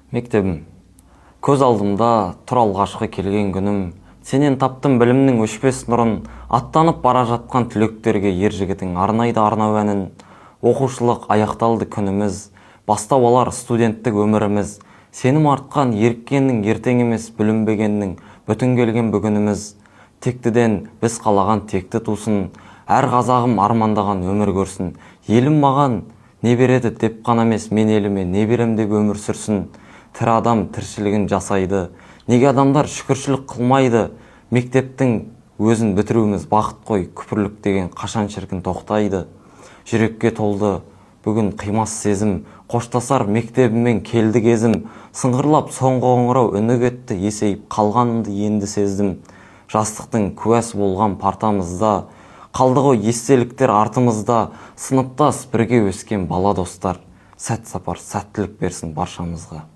Мектебім. Көз алдымда тұр алғашқы келген күнім. Сенен таптым білімнің өшпес нұрын, аттанып бара жатқан түлектерге ер жігітің арнайды арнау әнін. Оқушылық аяқталды күніміз, бастау алар студенттік өміріміз. Сенім артқан еріккеннің ертең емес, бүлінбегеннің бүтін келген бүгініміз. Тектіден біз қалаған текті тусын, әр қазағым армандаған өмір көрсін. Елім маған не береді деп қана емес, мен еліме не берем деп өмір сүрсін. Тірі адам тіршілігін жасайды, неге адамдар шүкіршілік қылмайды? Мектептің өзін бітіруіміз бақыт қой, күпірлік деген қашан шіркін тоқтайды? Жүрекке толды бүгін қимас сезім, қоштасар мектебіммен келді кезім. Сыңғырлап соңғы қоңырау үні кетті, есейіп қалғанымды енді сездім. Жастықтың куәсі болған партамызда, қалды ғой естеліктер артымызда. Сыныптас бірге өскен бала достар, сәт сапар сәттілік берсін баршамызға.